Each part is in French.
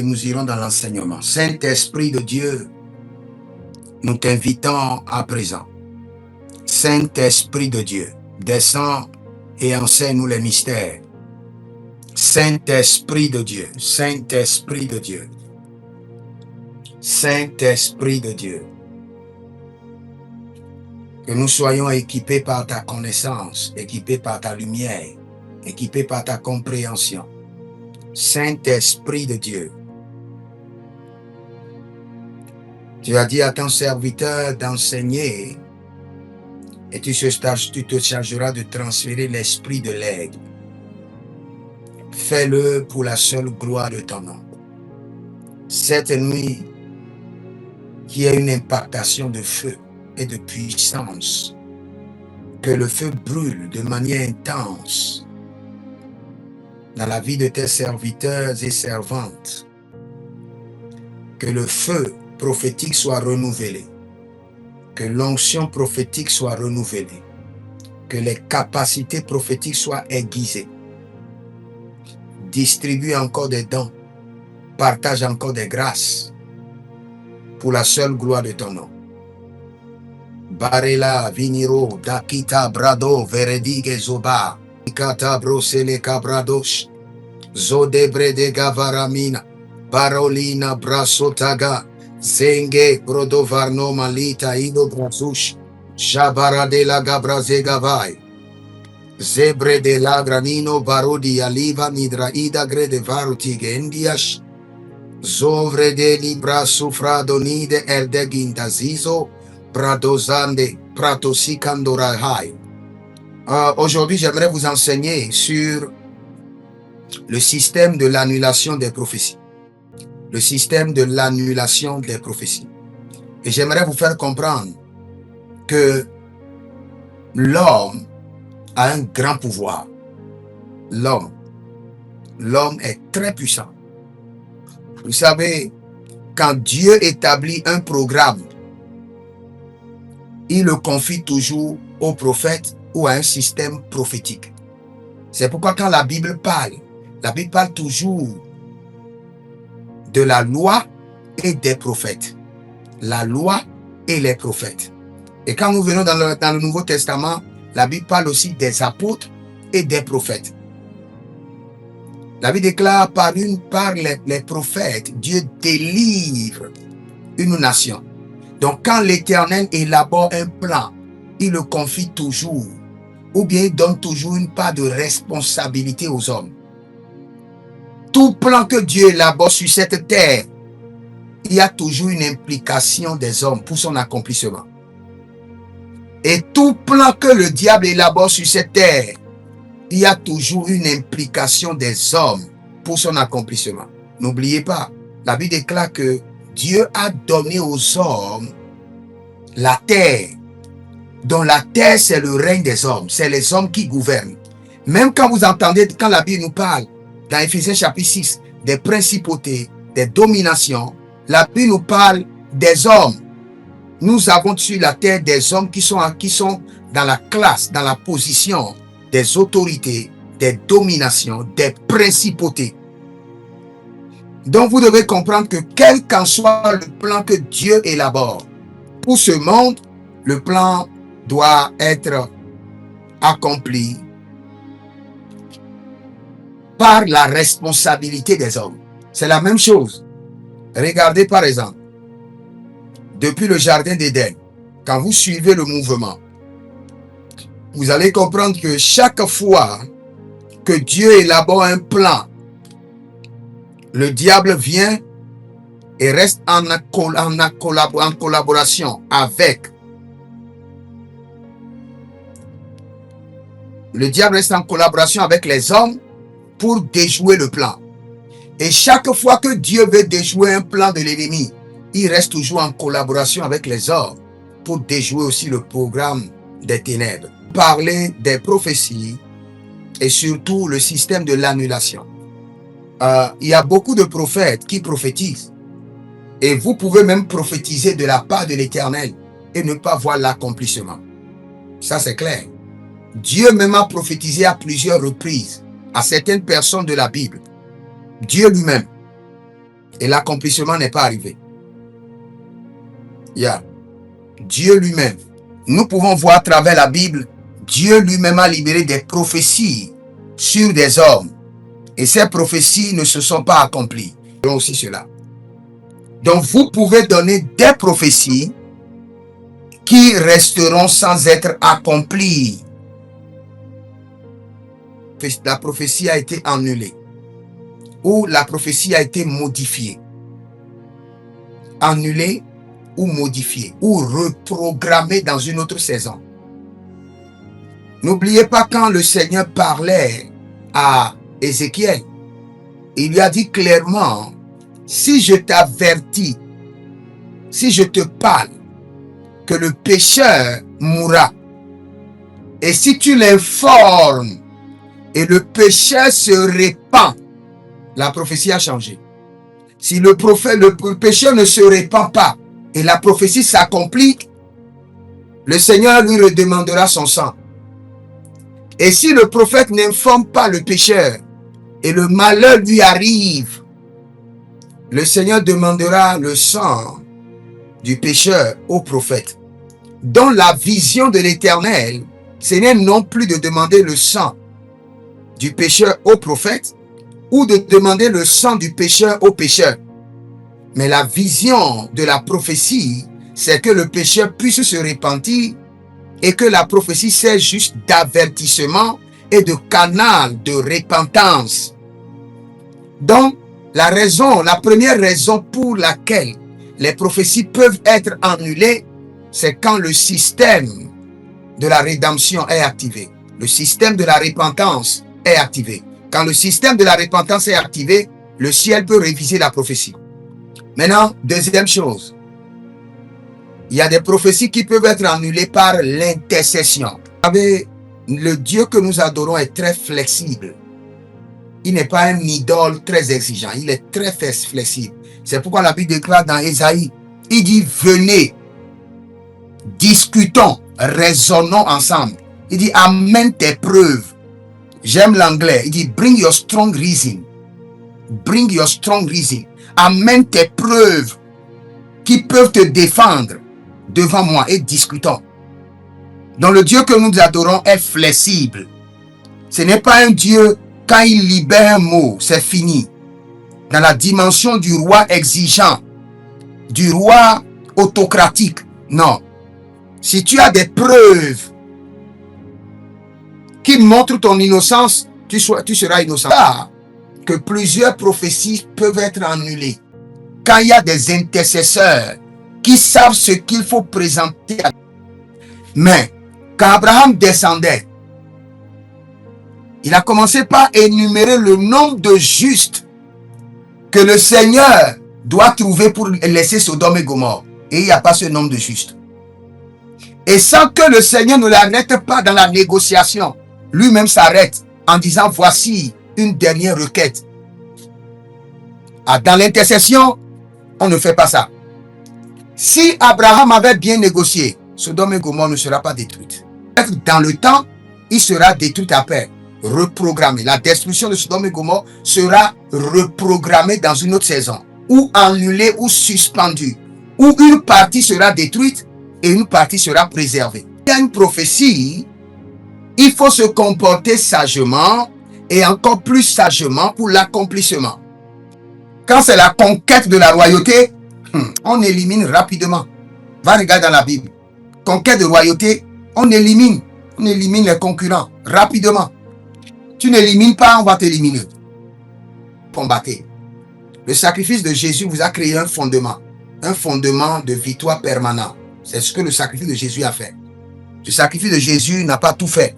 nous irons dans l'enseignement. Saint-Esprit de Dieu, nous t'invitons à présent. Saint-Esprit de Dieu, descends et enseigne-nous les mystères. Saint-Esprit de Dieu, Saint-Esprit de Dieu, Saint-Esprit de Dieu, que nous soyons équipés par ta connaissance, équipés par ta lumière, équipés par ta compréhension. Saint-Esprit de Dieu, tu as dit à ton serviteur d'enseigner et tu te chargeras de transférer l'esprit de l'aigle. Fais-le pour la seule gloire de ton nom. Cette nuit, qu'il y ait une impactation de feu et de puissance, que le feu brûle de manière intense dans la vie de tes serviteurs et servantes, que le feu prophétique soit renouvelé, que l'onction prophétique soit renouvelée, que les capacités prophétiques soient aiguisées. Distribue encore des dons, partage encore des grâces pour la seule gloire de ton nom. Barela viniro dakita brado veredige zoba ikata brosele cabradosh zodebre de gavaramina barolina brasotaga zenge brodovarno malita ido brazush jabara de la gabraze gavai zebre de la granino barodi aliva nidraida grede varuti gendiash zovre de libra sufrado nide erdegindazizo bradozande pratosikandorai. Aujourd'hui, j'aimerais vous enseigner sur le système de l'annulation des prophéties. Le système de l'annulation des prophéties. Et j'aimerais vous faire comprendre que l'homme a un grand pouvoir. L'homme est très puissant. Vous savez, quand Dieu établit un programme, il le confie toujours au prophète ou à un système prophétique. C'est pourquoi quand la Bible parle toujours de la loi et des prophètes. La loi et les prophètes. Et quand nous venons dans le Nouveau Testament, la Bible parle aussi des apôtres et des prophètes. La Bible déclare par les prophètes, Dieu délivre une nation. Donc quand l'Éternel élabore un plan, il le confie toujours, ou bien il donne toujours une part de responsabilité aux hommes. Tout plan que Dieu élabore sur cette terre, il y a toujours une implication des hommes pour son accomplissement. Et tout plan que le diable élabore sur cette terre, il y a toujours une implication des hommes pour son accomplissement. N'oubliez pas, la Bible déclare que Dieu a donné aux hommes la terre. Donc la terre, c'est le règne des hommes. C'est les hommes qui gouvernent. Même quand vous entendez, quand la Bible nous parle, dans Éphésiens chapitre 6, des principautés, des dominations, la Bible nous parle des hommes. Nous avons sur la terre des hommes qui sont dans la classe, dans la position des autorités, des dominations, des principautés. Donc vous devez comprendre que quel qu'en soit le plan que Dieu élabore pour ce monde, le plan doit être accompli par la responsabilité des hommes. C'est la même chose. Regardez par exemple, depuis le jardin d'Éden, quand vous suivez le mouvement, vous allez comprendre que chaque fois que Dieu élabore un plan, le diable vient et reste en collaboration avec. Le diable reste en collaboration avec les hommes pour déjouer le plan. Et chaque fois que Dieu veut déjouer un plan de l'ennemi, il reste toujours en collaboration avec les hommes pour déjouer aussi le programme des ténèbres. Parler des prophéties et surtout le système de l'annulation. Il y a beaucoup de prophètes qui prophétisent. Et vous pouvez même prophétiser de la part de l'Éternel et ne pas voir l'accomplissement. Ça, c'est clair. Dieu même a prophétisé à plusieurs reprises à certaines personnes de la Bible. Dieu lui-même. Et l'accomplissement n'est pas arrivé. Dieu lui-même. Nous pouvons voir à travers la Bible, Dieu lui-même a libéré des prophéties sur des hommes. Et ces prophéties ne se sont pas accomplies. Nous aussi cela. Donc vous pouvez donner des prophéties qui resteront sans être accomplies. La prophétie a été annulée. Ou la prophétie a été modifiée. Annulée ou modifiée. Ou reprogrammée dans une autre saison. N'oubliez pas quand le Seigneur parlait à Ézéchiel, il lui a dit clairement, si je t'avertis, si je te parle, que le pécheur mourra, et si tu l'informes, et le pécheur se répand, la prophétie a changé. Si le pécheur ne se répand pas, et la prophétie s'accomplit, le Seigneur lui redemandera son sang. Et si le prophète n'informe pas le pécheur, et le malheur lui arrive, le Seigneur demandera le sang du pécheur au prophète. Dans la vision de l'Éternel, ce n'est non plus de demander le sang du pécheur au prophète, ou de demander le sang du pécheur au pécheur. Mais la vision de la prophétie, c'est que le pécheur puisse se repentir et que la prophétie sert juste d'avertissement et de canal de repentance. Donc, la première raison pour laquelle les prophéties peuvent être annulées, c'est quand le système de la rédemption est activé. Le système de la repentance est activé. Quand le système de la repentance est activé, le ciel peut réviser la prophétie. Maintenant, deuxième chose, il y a des prophéties qui peuvent être annulées par l'intercession. Vous savez, le Dieu que nous adorons est très flexible. Il n'est pas un idole très exigeant. Il est très flexible. C'est pourquoi la Bible déclare dans Ésaïe, il dit, venez, discutons, raisonnons ensemble. Il dit, amène tes preuves. J'aime l'anglais. Il dit, bring your strong reason. Bring your strong reason. Amène tes preuves qui peuvent te défendre devant moi et discutons. Donc le Dieu que nous adorons est flexible. Ce n'est pas un Dieu, quand il libère un mot, c'est fini. Dans la dimension du roi exigeant, du roi autocratique. Non. Si tu as des preuves qui montrent ton innocence, tu seras innocent. Que plusieurs prophéties peuvent être annulées. Quand il y a des intercesseurs qui savent ce qu'il faut présenter. Mais quand Abraham descendait, il a commencé par énumérer le nombre de justes que le Seigneur doit trouver pour laisser Sodome et Gomorrhe. Et il n'y a pas ce nombre de justes. Et sans que le Seigneur ne l'arrête pas dans la négociation, lui-même s'arrête en disant, voici une dernière requête. Dans l'intercession, on ne fait pas ça. Si Abraham avait bien négocié, Sodome et Gomorrhe ne sera pas détruite. Dans le temps, il sera détruit après, reprogrammé. La destruction de Sodome et Gomorrhe sera reprogrammée dans une autre saison, ou annulée ou suspendue, où une partie sera détruite et une partie sera préservée. Il y a une prophétie, il faut se comporter sagement et encore plus sagement pour l'accomplissement. Quand c'est la conquête de la royauté, on élimine rapidement. Va regarder dans la Bible. Conquête de royauté, on élimine les concurrents rapidement. Tu n'élimines pas, on va t'éliminer. Combattez. Le sacrifice de Jésus vous a créé un fondement de victoire permanent. C'est ce que le sacrifice de Jésus a fait. Le sacrifice de Jésus n'a pas tout fait.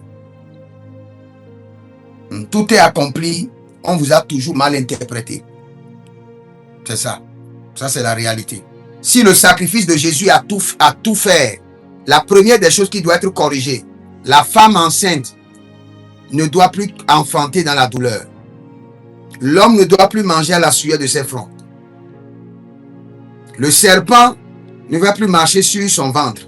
Tout est accompli, on vous a toujours mal interprété. C'est ça. Ça, c'est la réalité. Si le sacrifice de Jésus a tout fait, la première des choses qui doit être corrigée, la femme enceinte ne doit plus enfanter dans la douleur. L'homme ne doit plus manger à la sueur de ses fronts. Le serpent ne va plus marcher sur son ventre.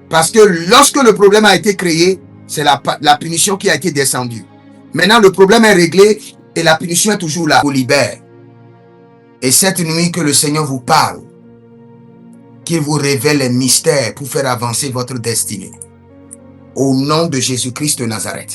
Parce que lorsque le problème a été créé, c'est la punition qui a été descendue. Maintenant, le problème est réglé et la punition est toujours là. On libère. Et cette nuit, que le Seigneur vous parle, qu'il vous révèle les mystères pour faire avancer votre destinée. Au nom de Jésus-Christ de Nazareth.